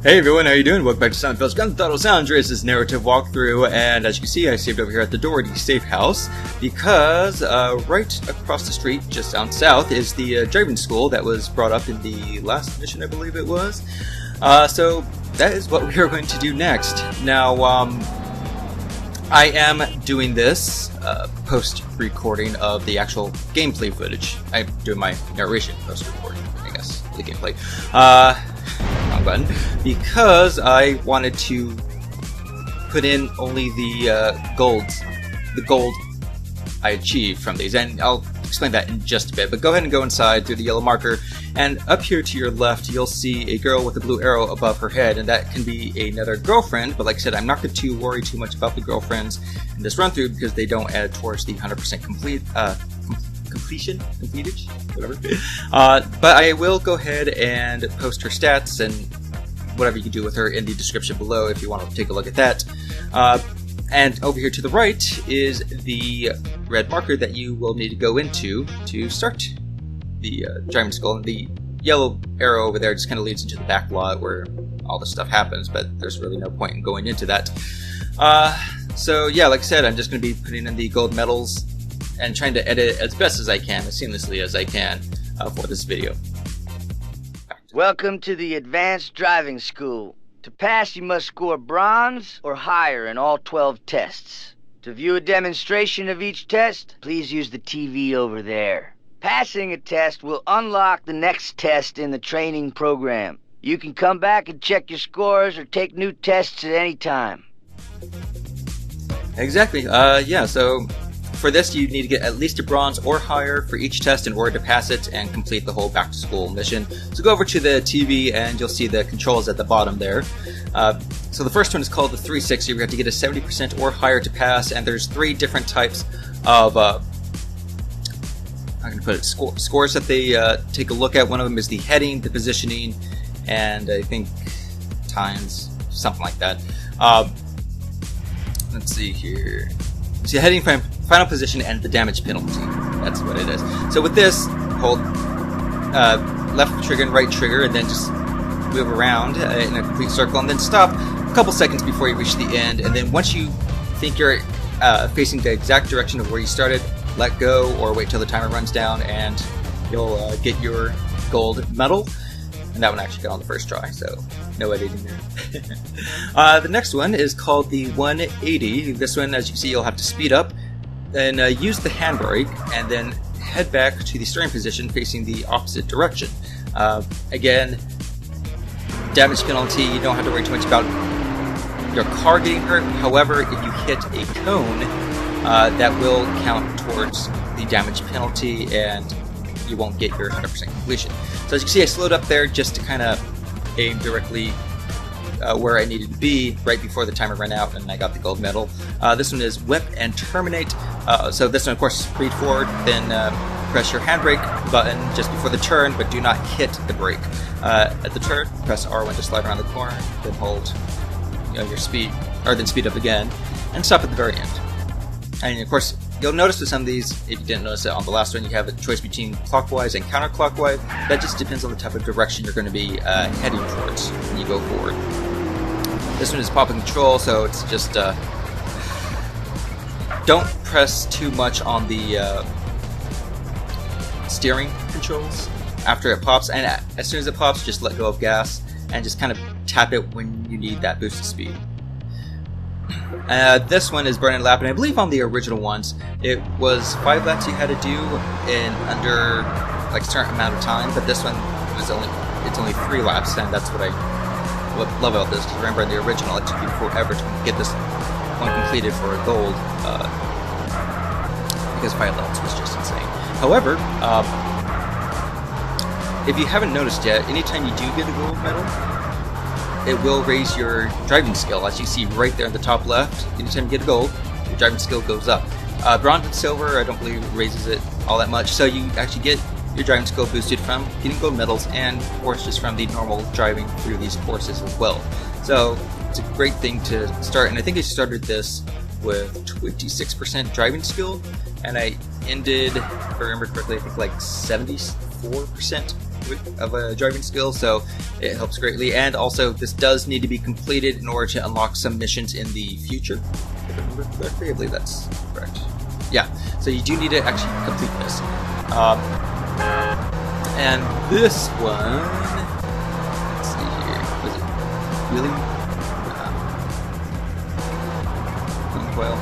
Hey everyone, how you doing? Welcome back to Soundfield's Gun Throttle Andreas' narrative walkthrough, and as you can see, I saved over here at the Doherty Safe House because right across the street, just down south, is the driving school that was brought up in the last mission, I believe it was. So that is what we are going to do next. Now, I am doing this post-recording of the actual gameplay footage. I'm doing my narration post-recording, I guess, the gameplay. Wrong button. Because I wanted to put in only the gold I achieved from these, and I'll explain that in just a bit. But go ahead and go inside through the yellow marker, and up here to your left you'll see a girl with a blue arrow above her head, and that can be another girlfriend. But like I said, I'm not going to worry too much about the girlfriends in this run through because they don't add towards the 100% completage, whatever. But I will go ahead and post her stats and whatever you can do with her in the description below if you want to take a look at that. And over here to the right is the red marker that you will need to go into to start the driving school. And the yellow arrow over there just kind of leads into the back lot where all this stuff happens, but there's really no point in going into that. So yeah, like I said, I'm just going to be putting in the gold medals and trying to edit as best as I can, as seamlessly as I can for this video. Welcome to the Advanced Driving School. To pass, you must score bronze or higher in all 12 tests. To view a demonstration of each test, please use the TV over there. Passing a test will unlock the next test in the training program. You can come back and check your scores or take new tests at any time. Exactly. Yeah, so for this, you need to get at least a bronze or higher for each test in order to pass it and complete the whole back-to-school mission. So go over to the TV and you'll see the controls at the bottom there. So the first one is called the 360. We have to get a 70% or higher to pass, and there's 3 different types of I'm going to put it scores that they take a look at. One of them is the heading, the positioning, and I think times, something like that. Let's see here. So heading, final position, and the damage penalty. That's what it is. So with this, hold left trigger and right trigger, and then just move around in a complete circle, and then stop a couple seconds before you reach the end. And then once you think you're facing the exact direction of where you started, let go or wait till the timer runs down, and you'll get your gold medal. And that one actually got on the first try, so no editing there. The next one is called the 180. This one, as you see, you'll have to speed up, then use the handbrake, and then head back to the steering position facing the opposite direction. Again, damage penalty, you don't have to worry too much about your car getting hurt. However, if you hit a cone, that will count towards the damage penalty, and you won't get your 100% completion. So as you can see, I slowed up there just to kind of aim directly where I needed to be right before the timer ran out, and I got the gold medal. This one is whip and terminate. So this one, of course, speed forward, then press your handbrake button just before the turn, but do not hit the brake. At the turn, press R1 to slide around the corner, then hold your speed, or then speed up again, and stop at the very end. And of course, you'll notice with some of these, if you didn't notice it on the last one, you have a choice between clockwise and counterclockwise. That just depends on the type of direction you're going to be heading towards when you go forward. This one is pop and control, so it's just don't press too much on the steering controls after it pops, and as soon as it pops, just let go of gas and just kind of tap it when you need that boost of speed. This one is burning lap, and I believe on the original ones it was 5 laps you had to do in under like a certain amount of time, but this one was only 3 laps, and that's what I love about this. Because remember in the original it took you forever to get this one completed for a gold, because 5 laps was just insane. However, if you haven't noticed yet, anytime you do get a gold medal, it will raise your driving skill. As you see right there in the top left, anytime you get a gold, your driving skill goes up. Bronze and silver, I don't believe it raises it all that much, so you actually get your driving skill boosted from getting gold medals, and of course just from the normal driving through these courses as well. So it's a great thing to start, and I think I started this with 26% driving skill, and I ended, if I remember correctly, I think like 74% of a driving skill, so it helps greatly. And also, this does need to be completed in order to unlock some missions in the future. If I remember correctly, I believe that's correct. Yeah, so you do need to actually complete this. And this one, let's see here, was it really? COIL.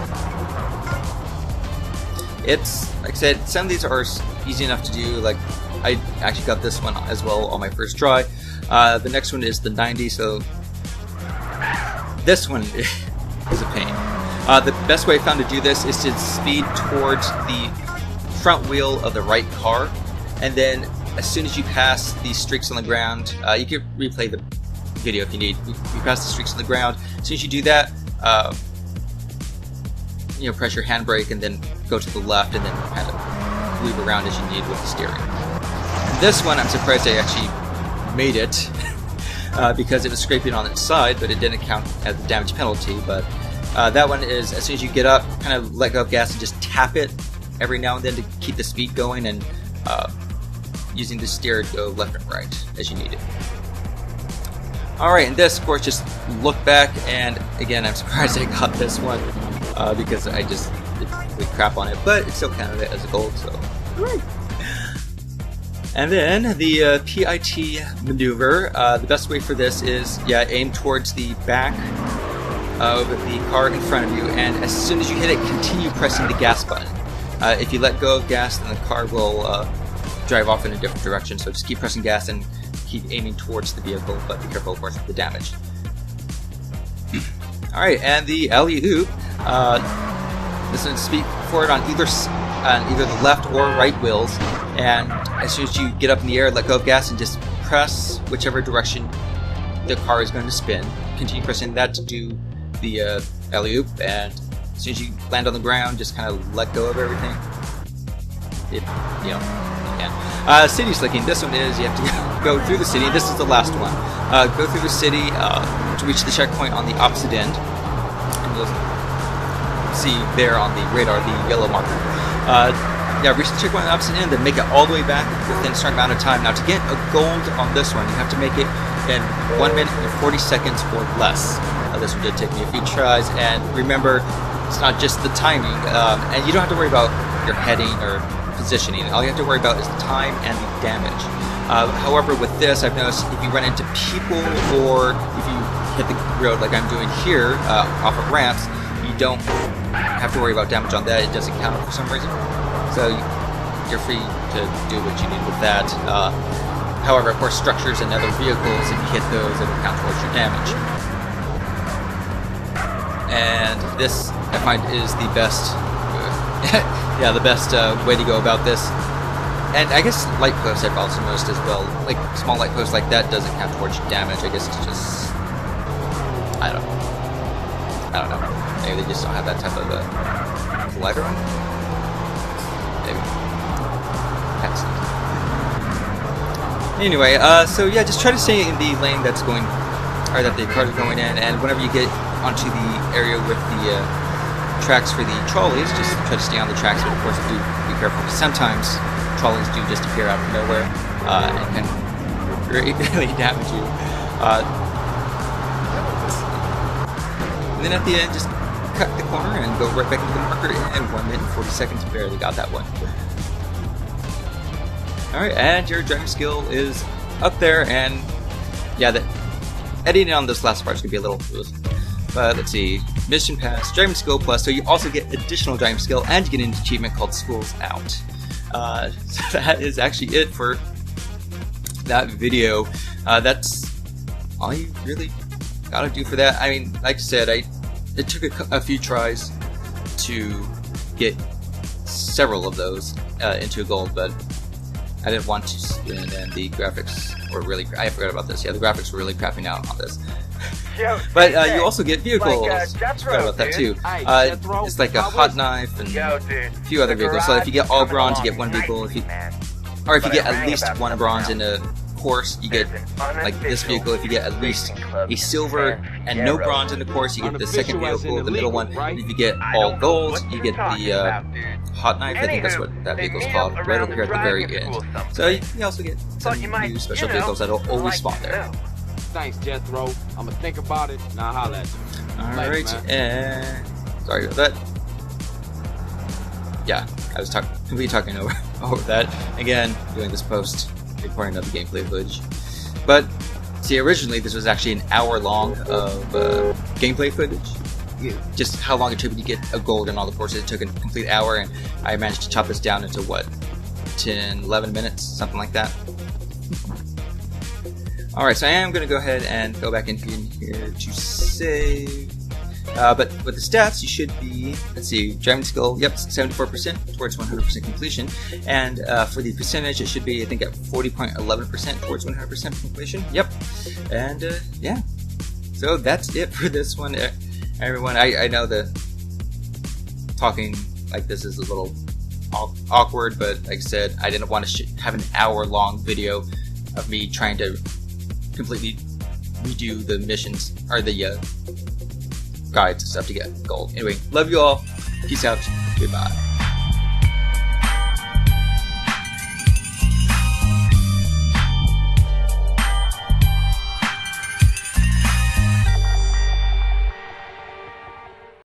It's, like I said, some of these are easy enough to do. Like, I actually got this one as well on my first try. The next one is the 90, so this one is a pain. The best way I found to do this is to speed towards the front wheel of the right car, and then as soon as you pass these streaks on the ground, you can replay the video if you need. You pass the streaks on the ground. As soon as you do that, you know, press your handbrake and then go to the left, and then kind of weave around as you need with the steering. And this one, I'm surprised I actually made it because it was scraping on its side, but it didn't count as a damage penalty. But that one is, as soon as you get up, kind of let go of gas and just tap it every now and then to keep the speed going, and using the steer to go left and right as you need it. Alright, and this, of course, just look back, and again, I'm surprised I got this one because I just did complete crap on it, but it still counted it as a gold, so great. And then the PIT maneuver, the best way for this is, aim towards the back of the car in front of you, and as soon as you hit it, continue pressing the gas button. If you let go of gas, then the car will drive off in a different direction, so just keep pressing gas and keep aiming towards the vehicle, but be careful, of course, with the damage. Alright, and the alley-oop, this is speed forward on either the left or right wheels, and as soon as you get up in the air, let go of gas and just press whichever direction the car is going to spin. Continue pressing that to do the alley-oop, and as soon as you land on the ground, just kind of let go of everything. If, you know, you can. City slicking, this one is, you have to go through the city. This is the last one. Go through the city to reach the checkpoint on the opposite end. And you'll see there on the radar, the yellow marker. Reach the checkpoint on the opposite end, then make it all the way back within a certain amount of time. Now, to get a gold on this one, you have to make it in 1 minute and 40 seconds or less. This one did take me a few tries, and remember, it's not just the timing, and you don't have to worry about your heading or positioning. All you have to worry about is the time and the damage. However, with this, I've noticed if you run into people or if you hit the road like I'm doing here off of ramps, you don't have to worry about damage on that. It doesn't count for some reason. So you're free to do what you need with that. However, of course, structures and other vehicles, if you hit those, it will count towards your damage. And this, I find, is the best, the best way to go about this. And I guess light posts I've also noticed as well. Like, small light posts like that doesn't count towards your damage. I guess it's just, I don't know. Maybe they just don't have that type of collider on. Maybe. Anyway, so yeah, just try to stay in the lane that's going, or that the cars are going in, and whenever you get onto the area with the tracks for the trolleys, just try to stay on the tracks, but of course do be careful, because sometimes trolleys do just appear out of nowhere and can really damage you. And then at the end, just cut the corner and go right back into the marker in 1 minute and 40 seconds. Barely got that one. Alright, and your driving skill is up there, and yeah, the editing on this last part is going to be a little but let's see, mission pass, driving skill plus, so you also get additional driving skill, and you get an achievement called Schools Out. So that is actually it for that video. That's all you really gotta do for that. I mean, like I said, it took a few tries to get several of those into a gold, but I didn't want to spin, and the graphics were really, I forgot about this, yeah, the graphics were really crapping out on this. But you also get vehicles. Jethro, forgot about that too. It's like a hot knife and a few other vehicles. So if you get all bronze, you get one vehicle. If you get at least one bronze in a course, you get, like this vehicle, if you get at least a silver and no bronze in the course, you get the second vehicle, the middle one. And if you get all gold, you get the hot knife. I think that's what that vehicle's called, right over here at the very end. So you also get some new special vehicles that'll always spawn there. Thanks, Jethro. I'ma think about it and I'll holler at you. Alright, and sorry about that. Yeah, I was completely talking over that. Again, doing this post, recording another gameplay footage. But, see, originally this was actually an hour long of gameplay footage. Just how long it took me to get a gold in all the courses. It took a complete hour, and I managed to chop this down into, what, 10, 11 minutes? Something like that. Alright, so I am going to go ahead and go back in here to save. But with the stats, you should be, let's see, driving skill, yep, 74% towards 100% completion. And for the percentage, it should be, I think, at 40.11% towards 100% completion. Yep. And yeah. So that's it for this one, everyone. I know the talking like this is a little awkward, but like I said, I didn't want to have an hour-long video of me trying to completely redo the missions, or the guides and stuff to get gold. Anyway, love you all. Peace out. Goodbye.